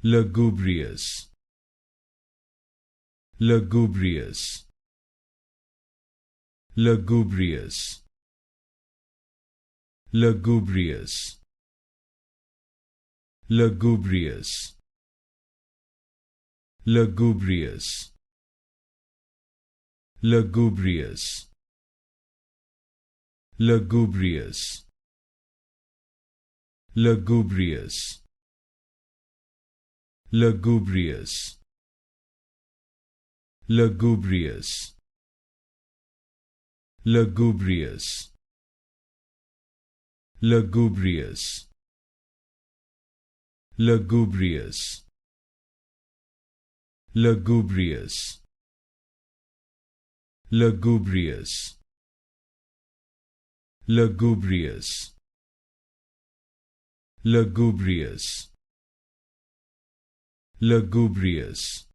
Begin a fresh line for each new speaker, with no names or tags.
Lugubrious, lugubrious, lugubrious, lugubrious, lugubrious, lugubrious, lugubrious, lugubrious, lugubrious, lugubrious, lugubrious, lugubrious, lugubrious, lugubrious, lugubrious, lugubrious, lugubrious, lugubrious, lugubrious,